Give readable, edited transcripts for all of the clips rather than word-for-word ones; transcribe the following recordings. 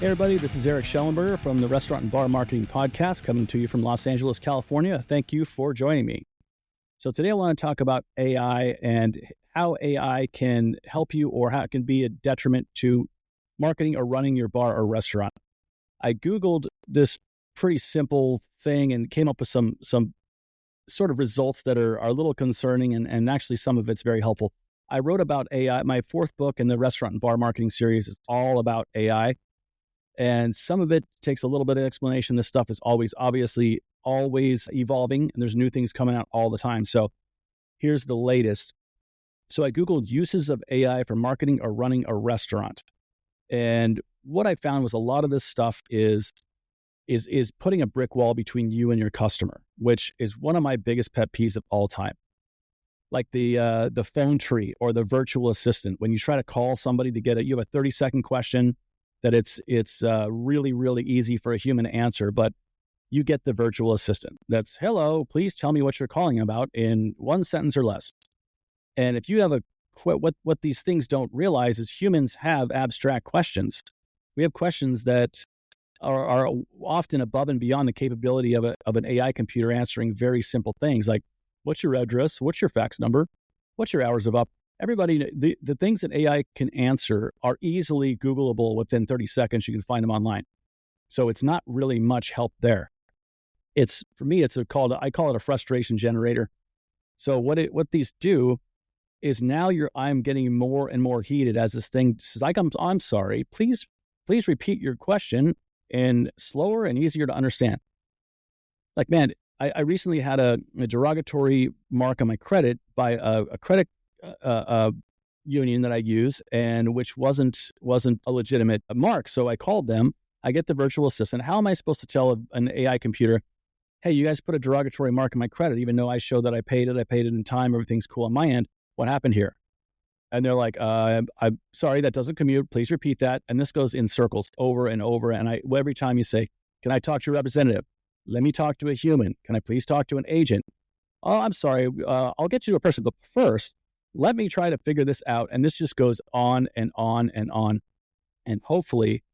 Hey everybody, this is Erik Shellenberger from the Restaurant and Bar Marketing Podcast, coming to you from Los Angeles, California. Thank you for joining me. So today I want to talk about AI and how AI can help you or how it can be a detriment to marketing or running your bar or restaurant. I Googled this pretty simple thing and came up with some sort of results that are a little concerning, and actually some of it's very helpful. I wrote about AI. My fourth book in the Restaurant and Bar Marketing series is all about AI. And some of it takes a little bit of explanation. This stuff is obviously always evolving, and there's new things coming out all the time. So here's the latest. So I Googled uses of AI for marketing or running a restaurant. And what I found was a lot of this stuff is putting a brick wall between you and your customer, which is one of my biggest pet peeves of all time. Like the phone tree or the virtual assistant. When you try to call somebody to get you have a 30-second question that it's really, really easy for a human to answer, but you get the virtual assistant. That's, hello, please tell me what you're calling about in one sentence or less. And if you have what these things don't realize is humans have abstract questions. We have questions that are often above and beyond the capability of an AI computer answering very simple things like, what's your address? What's your fax number? What's your hours of up? Everybody, the things that AI can answer are easily Googleable within 30 seconds. You can find them online. So it's not really much help there. For me, I call it a frustration generator. So what these do is now I'm getting more and more heated as this thing says, I'm sorry, please repeat your question in slower and easier to understand. Like, man, I recently had a derogatory mark on my credit by a credit union that I use, and which wasn't a legitimate mark. So I called them. I get the virtual assistant. How am I supposed to tell an AI computer, hey, you guys put a derogatory mark on my credit, even though I showed that I paid it in time, everything's cool on my end. What happened here? And they're like, I'm sorry, that doesn't commute. Please repeat that. And this goes in circles over and over. And every time you say, can I talk to your representative? Let me talk to a human. Can I please talk to an agent? Oh, I'm sorry. I'll get you to a person. But first, let me try to figure this out. And this just goes on and on and on. And hopefully,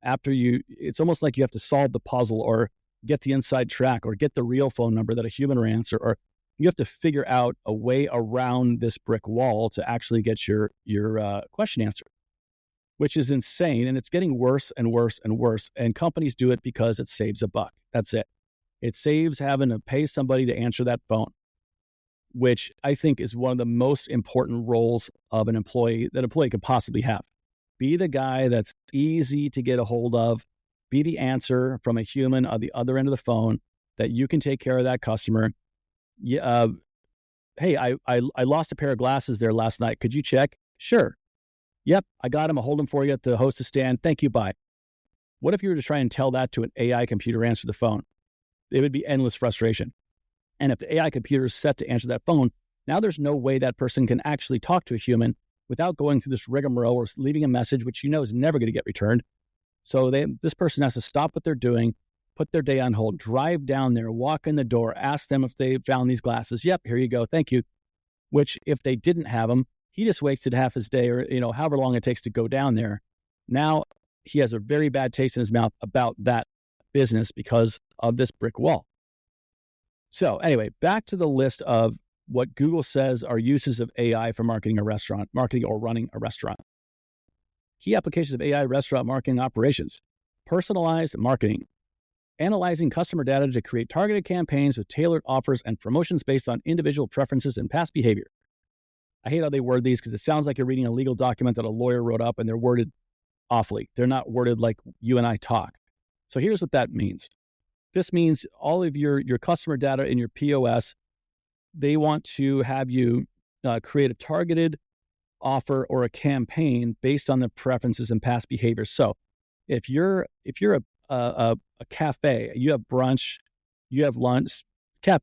it's almost like you have to solve the puzzle or get the inside track or get the real phone number that a human will answer, or you have to figure out a way around this brick wall to actually get your question answered, which is insane. And it's getting worse and worse and worse. And companies do it because it saves a buck. That's it. It saves having to pay somebody to answer that phone, which I think is one of the most important roles of an employee that an employee could possibly have. Be the guy that's easy to get a hold of. Be the answer from a human on the other end of the phone that you can take care of that customer. Yeah, hey, I lost a pair of glasses there last night. Could you check? Sure. Yep, I got them. I'll hold them for you at the hostess stand. Thank you, bye. What if you were to try and tell that to an AI computer answer the phone? It would be endless frustration. And if the AI computer is set to answer that phone, now there's no way that person can actually talk to a human without going through this rigmarole or leaving a message, which is never going to get returned. So this person has to stop what they're doing, put their day on hold, drive down there, walk in the door, ask them if they found these glasses. Yep, here you go. Thank you. Which if they didn't have them, he just wasted half his day or, however long it takes to go down there. Now he has a very bad taste in his mouth about that business because of this brick wall. So anyway, back to the list of what Google says are uses of AI for marketing or running a restaurant. Key applications of AI restaurant marketing operations: personalized marketing, analyzing customer data to create targeted campaigns with tailored offers and promotions based on individual preferences and past behavior. I hate how they word these because it sounds like you're reading a legal document that a lawyer wrote up, and they're worded awfully. They're not worded like you and I talk. So here's what that means. This means all of your customer data in your POS, they want to have you create a targeted offer or a campaign based on the preferences and past behaviors. So if you're a cafe, you have brunch, you have lunch. Cafe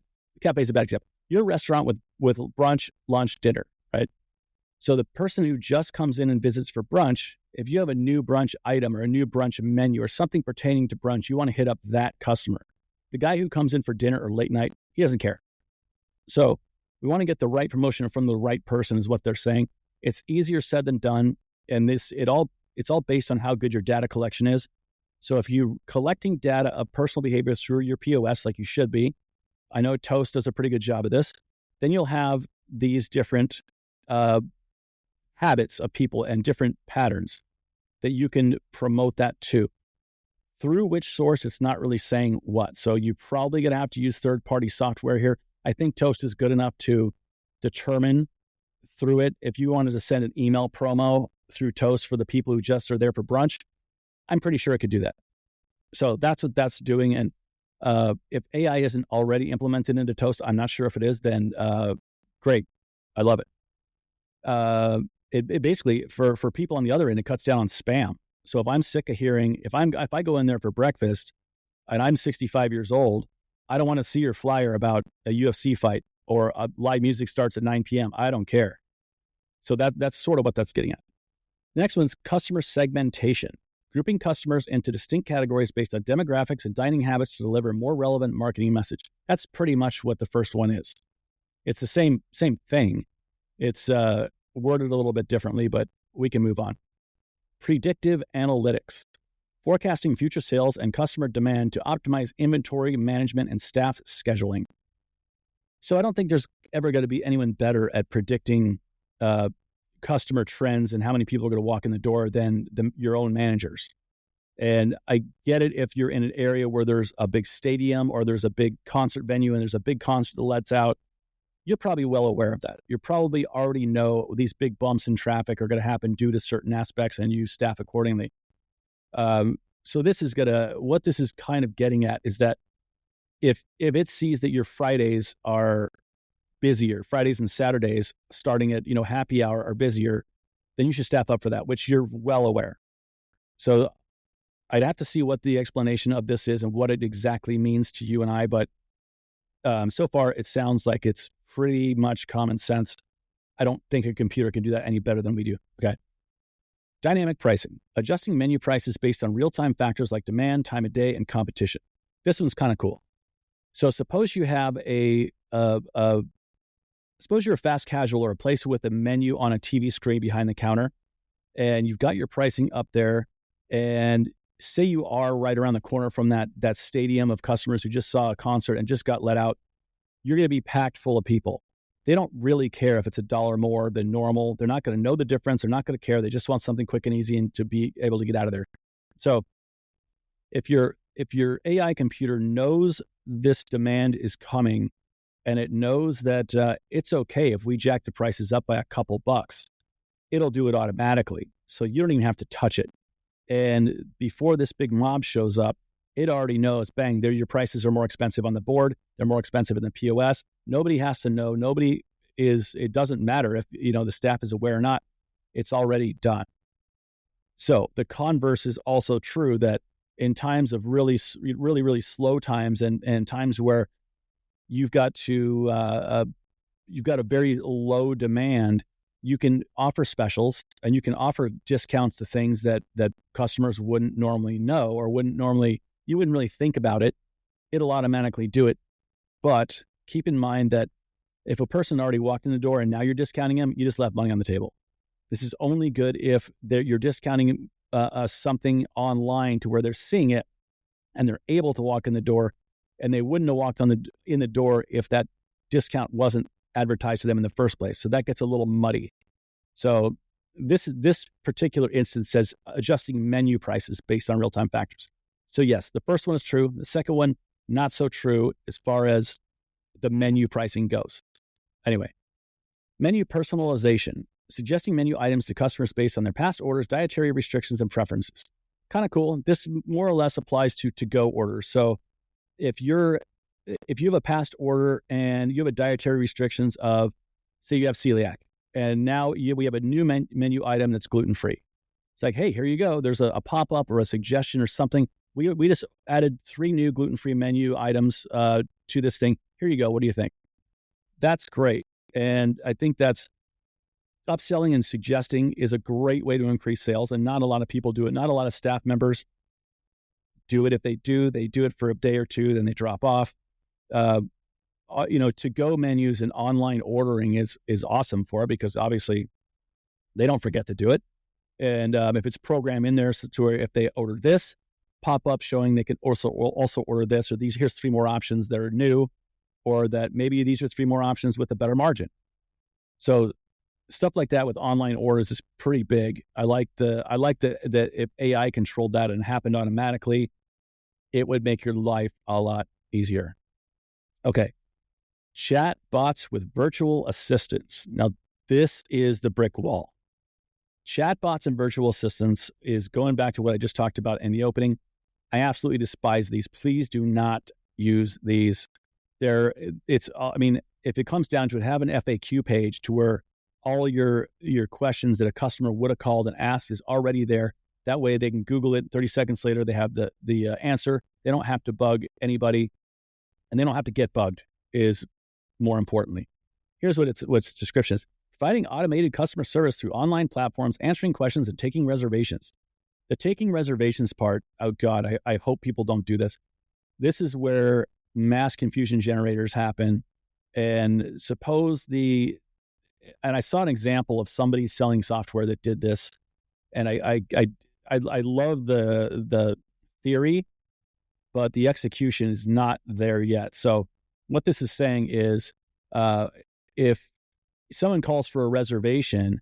is a bad example. You're a restaurant with brunch, lunch, dinner, right? So the person who just comes in and visits for brunch, if you have a new brunch item or a new brunch menu or something pertaining to brunch, you want to hit up that customer. The guy who comes in for dinner or late night, he doesn't care. So we want to get the right promotion from the right person is what they're saying. It's easier said than done. And it's all based on how good your data collection is. So if you're collecting data of personal behavior through your POS, like you should be, I know Toast does a pretty good job of this, then you'll have these different habits of people and different patterns that you can promote that to. Through which source, it's not really saying what. So you're probably going to have to use third-party software here. I think Toast is good enough to determine through it. If you wanted to send an email promo through Toast for the people who just are there for brunch, I'm pretty sure it could do that. So that's what that's doing. And if AI isn't already implemented into Toast, I'm not sure if it is, then great. I love it. It basically, for people on the other end, it cuts down on spam. So if I'm sick of hearing, if I go in there for breakfast and I'm 65 years old, I don't want to see your flyer about a UFC fight or live music starts at 9 p.m. I don't care. So that's sort of what that's getting at. The next one's customer segmentation, grouping customers into distinct categories based on demographics and dining habits to deliver a more relevant marketing message. That's pretty much what the first one is. It's the same thing. It's worded a little bit differently, but we can move on. Predictive analytics, forecasting future sales and customer demand to optimize inventory management and staff scheduling. So I don't think there's ever going to be anyone better at predicting customer trends and how many people are going to walk in the door than your own managers. And I get it if you're in an area where there's a big stadium or there's a big concert venue and there's a big concert that lets out. You're probably well aware of that. You probably already know these big bumps in traffic are going to happen due to certain aspects and you staff accordingly. So what this is kind of getting at is that if it sees that your Fridays are busier, Fridays and Saturdays starting at, happy hour are busier, then you should staff up for that, which you're well aware. So I'd have to see what the explanation of this is and what it exactly means to you and I, but so far it sounds like it's pretty much common sense. I don't think a computer can do that any better than we do. Okay. Dynamic pricing, adjusting menu prices based on real-time factors like demand, time of day, and competition. This one's kind of cool. So suppose you have suppose you're a fast casual or a place with a menu on a TV screen behind the counter, and you've got your pricing up there, and say you are right around the corner from that stadium of customers who just saw a concert and just got let out, you're going to be packed full of people. They don't really care if it's $1 more than normal. They're not going to know the difference. They're not going to care. They just want something quick and easy and to be able to get out of there. So if your AI computer knows this demand is coming and it knows that it's okay if we jack the prices up by a couple bucks, it'll do it automatically. So you don't even have to touch it. And before this big mob shows up, it already knows, bang, your prices are more expensive on the board. They're more expensive in the POS. Nobody has to know. It doesn't matter if, the staff is aware or not. It's already done. So the converse is also true that in times of really, really, really slow times and times where you've got a very low demand, you can offer specials and you can offer discounts to things that customers wouldn't normally know or you wouldn't really think about it. It'll automatically do it. But keep in mind that if a person already walked in the door and now you're discounting them, you just left money on the table. This is only good if you're discounting something online to where they're seeing it and they're able to walk in the door, and they wouldn't have walked in the door if that discount wasn't advertised to them in the first place. So that gets a little muddy. So this particular instance says adjusting menu prices based on real-time factors. So yes, the first one is true. The second one, not so true as far as the menu pricing goes. Anyway, menu personalization, suggesting menu items to customers based on their past orders, dietary restrictions, and preferences. Kind of cool. This more or less applies to to-go orders. So if you have a past order and you have a dietary restrictions of, say you have celiac, and now we have a new menu item that's gluten-free. It's like, hey, here you go. There's a pop-up or a suggestion or something. We just added 3 new gluten-free menu items to this thing. Here you go. What do you think? That's great. And I think that's upselling and suggesting is a great way to increase sales. And not a lot of people do it. Not a lot of staff members do it. If they do it for a day or two, then they drop off. To-go menus and online ordering is awesome for it because obviously they don't forget to do it. And if it's programmed in there to where if they order this, pop up showing they can also order this, or here's 3 more options that are new, or that maybe these are 3 more options with a better margin. So stuff like that with online orders is pretty big. I like that if AI controlled that and happened automatically, it would make your life a lot easier. Okay. Chat bots with virtual assistants. Now, this is the brick wall. Chatbots and virtual assistants is going back to what I just talked about in the opening. I absolutely despise these. Please do not use these. If it comes down to it, have an FAQ page to where all your questions that a customer would have called and asked is already there. That way they can Google it. 30 seconds later, they have the answer. They don't have to bug anybody, and they don't have to get bugged. Is more importantly, here's what its description is: providing automated customer service through online platforms, answering questions, and taking reservations. The taking reservations part, oh God, I hope people don't do this. This is where mass confusion generators happen. And I saw an example of somebody selling software that did this. And I love the theory, but the execution is not there yet. So what this is saying is, if someone calls for a reservation,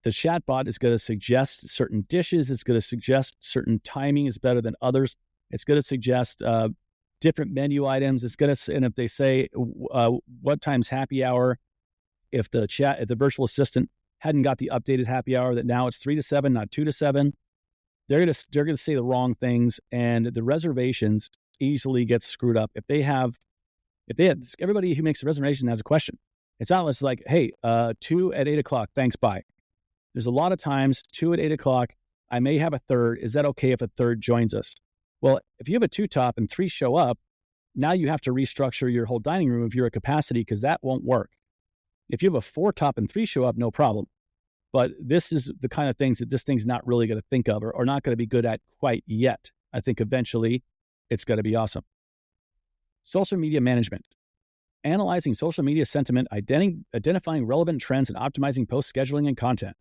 the chatbot is going to suggest certain dishes. It's going to suggest certain timing is better than others. It's going to suggest different menu items. And if they say what time's happy hour, if the virtual assistant hadn't got the updated happy hour, that now it's 3 to 7, not 2 to 7, they're going to say the wrong things, and the reservations easily get screwed up. If they had everybody who makes a reservation has a question. It's not just like, hey, 2 at 8 o'clock, thanks, bye. There's a lot of times 2 at 8 o'clock, I may have a third. Is that okay if a third joins us? Well, if you have a 2 top and 3 show up, now you have to restructure your whole dining room if you're at capacity, because that won't work. If you have a 4 top and 3 show up, no problem. But this is the kind of things that this thing's not really going to think of or not going to be good at quite yet. I think eventually it's going to be awesome. Social media management. Analyzing social media sentiment, identifying relevant trends, and optimizing post scheduling and content.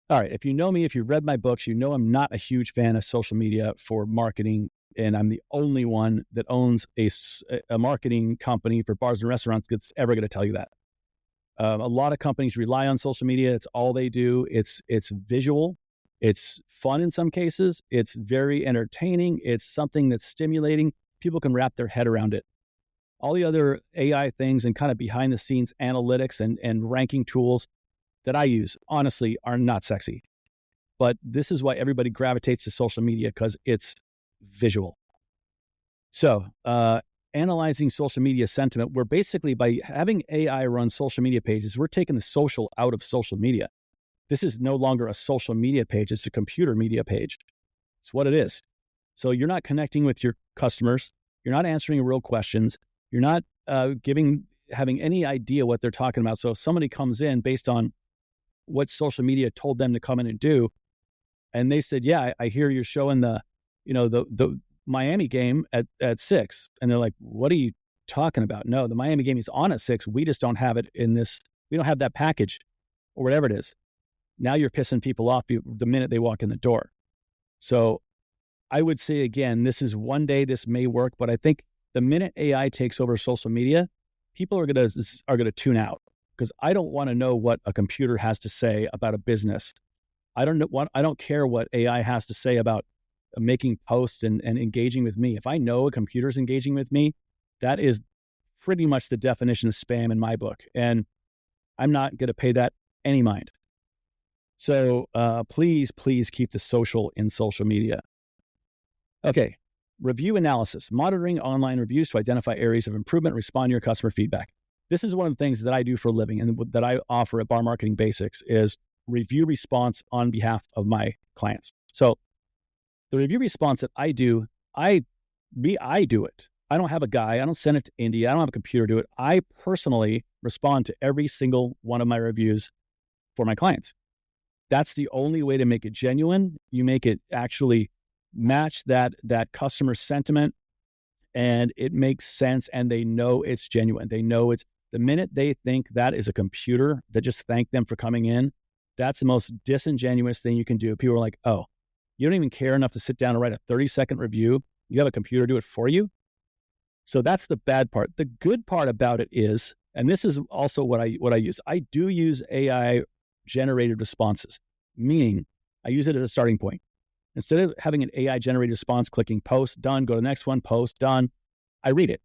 All right, if you know me, if you've read my books, you know I'm not a huge fan of social media for marketing, and I'm the only one that owns a marketing company for bars and restaurants that's ever going to tell you that. A lot of companies rely on social media. It's all they do. It's visual. It's fun in some cases. It's very entertaining. It's something that's stimulating. People can wrap their head around it. All the other AI things and kind of behind the scenes analytics and ranking tools that I use, honestly, are not sexy. But this is why everybody gravitates to social media, because it's visual. So, analyzing social media sentiment, we're basically, by having AI run social media pages, we're taking the social out of social media. This is no longer a social media page. It's a computer media page. It's what it is. So you're not connecting with your customers. You're not answering real questions. You're not having any idea what they're talking about. So if somebody comes in based on what social media told them to come in and do, and they said, yeah, I hear you're showing the Miami game at 6. And they're like, what are you talking about? No, the Miami game is on at 6. We just don't have it in this. We don't have that package or whatever it is. Now you're pissing people off the minute they walk in the door. So I would say, again, this is one day this may work, but I think the minute AI takes over social media, people are going to tune out, because I don't want to know what a computer has to say about a business. I don't care what AI has to say about making posts and engaging with me. If I know a computer's engaging with me, that is pretty much the definition of spam in my book. And I'm not going to pay that any mind. So please keep the social in social media. Okay. Review analysis, monitoring online reviews to identify areas of improvement, respond to your customer feedback. This is one of the things that I do for a living and that I offer at Bar Marketing Basics is review response on behalf of my clients. So the review response that I do, I do it. I don't have a guy. I don't send it to India. I don't have a computer do it. I personally respond to every single one of my reviews for my clients. That's the only way to make it genuine. You make it actually match that customer sentiment, and it makes sense, and they know it's genuine. They know it's the minute they think that is a computer that just thanked them for coming in, that's the most disingenuous thing you can do. People are like, oh, You don't even care enough to sit down and write a 30-second review. You have a computer do it for you. So that's the bad part. The good part about it is, and this is also what I use. I do use AI generated responses, meaning I use it as a starting point. Instead of having an AI generated response, clicking post, done, go to the next one, post, done, I read it.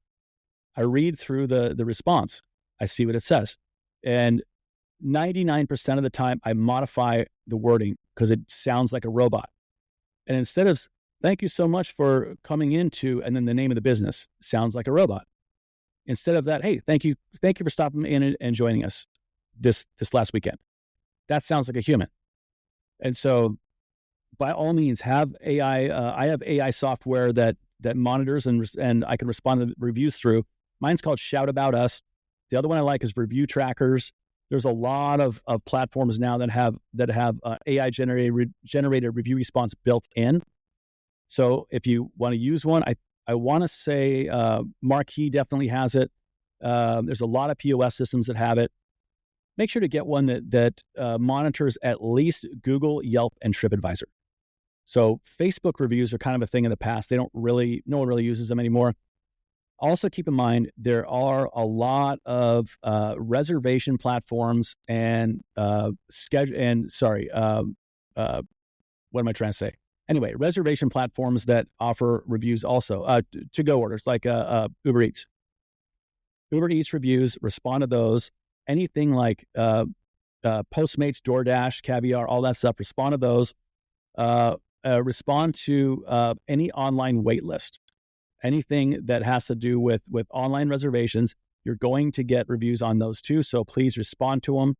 I read through the response. I see what it says. And 99% of the time, I modify the wording because it sounds like a robot. And instead of, thank you so much for coming into, and then the name of the business sounds like a robot. Instead of that, hey, thank you for stopping in and joining us this last weekend. That sounds like a human. And so by all means, have AI. I have AI software that monitors and I can respond to reviews through. Mine's called Shout About Us. The other one I like is Review Trackers. There's a lot of platforms now that have AI generated review response built in. So if you want to use one, I want to say Marquee definitely has it. There's a lot of POS systems that have it. Make sure to get one that monitors at least Google, Yelp, and TripAdvisor. So Facebook reviews are kind of a thing in the past. No one really uses them anymore. Also keep in mind, there are a lot of reservation platforms and reservation platforms that offer reviews also, to-go orders like Uber Eats. Uber Eats reviews, respond to those. Anything like Postmates, DoorDash, Caviar, all that stuff, respond to those. Respond to any online wait list. Anything that has to do with online reservations, you're going to get reviews on those too. So please respond to them.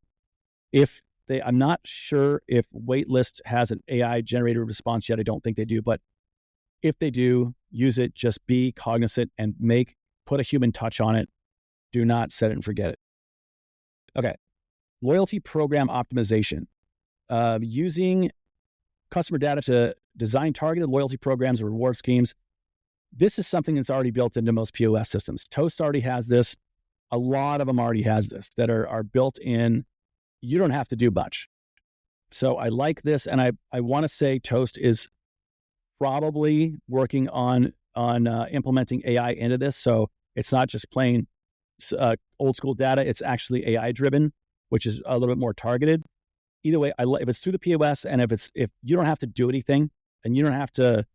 I'm not sure if Waitlist has an AI generated response yet. I don't think they do, but if they do, use it. Just be cognizant and put a human touch on it. Do not set it and forget it. Okay. Loyalty program optimization. Using customer data to design targeted loyalty programs or reward schemes. This is something that's already built into most POS systems. Toast already has this. A lot of them already has this that are built in. You don't have to do much. So I like this, and I want to say Toast is probably working on implementing AI into this. So it's not just plain old school data. It's actually AI driven, which is a little bit more targeted. Either way, if it's through the POS and if you don't have to do anything and you don't have to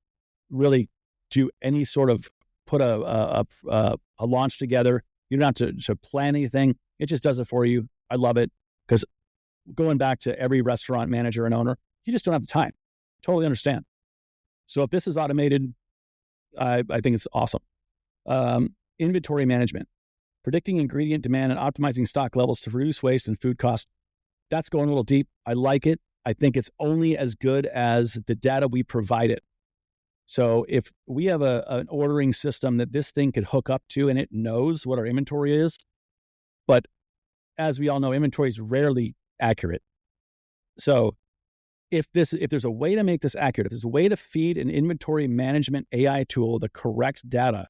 really do any sort of put a launch together, you don't have to plan anything. It just does it for you. I love it because going back to every restaurant manager and owner, you just don't have the time. Totally understand. So if this is automated, I think it's awesome. Inventory management, predicting ingredient demand and optimizing stock levels to reduce waste and food costs. That's going a little deep. I like it. I think it's only as good as the data we provide it. So if we have an ordering system that this thing could hook up to and it knows what our inventory is, but as we all know, inventory is rarely accurate. So if there's a way to make this accurate, if there's a way to feed an inventory management AI tool the correct data,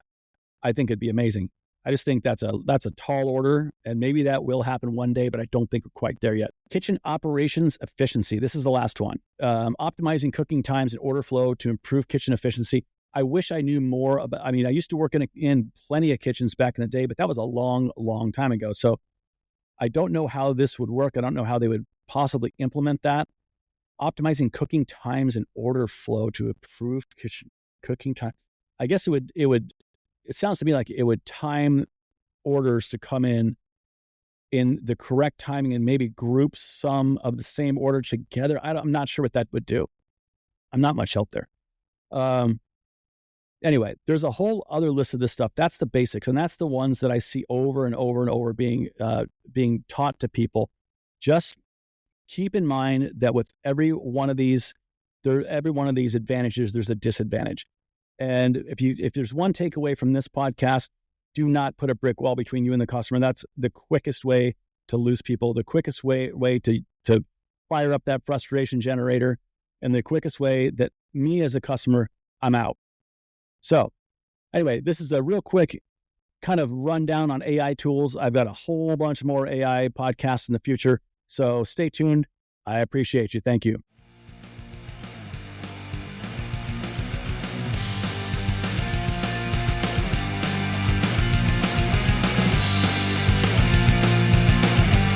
I think it'd be amazing. I just think that's a tall order, and maybe that will happen one day, but I don't think we're quite there yet. Kitchen operations efficiency. This is the last one. Optimizing cooking times and order flow to improve kitchen efficiency. I wish I knew more about. I mean, I used to work in plenty of kitchens back in the day, but that was a long, long time ago. So I don't know how this would work. I don't know how they would possibly implement that. Optimizing cooking times and order flow to improve kitchen cooking time. I guess it sounds to me like it would time orders to come in the correct timing and maybe group some of the same order together. I'm not sure what that would do. I'm not much help there. Anyway, there's a whole other list of this stuff. That's the basics, and that's the ones that I see over and over and over being taught to people. Just keep in mind that with every one of these advantages, there's a disadvantage. And if there's one takeaway from this podcast, do not put a brick wall between you and the customer. That's the quickest way to lose people, the quickest way to fire up that frustration generator, and the quickest way that me as a customer, I'm out. So anyway, this is a real quick kind of rundown on AI tools. I've got a whole bunch more AI podcasts in the future, so stay tuned. I appreciate you. Thank you.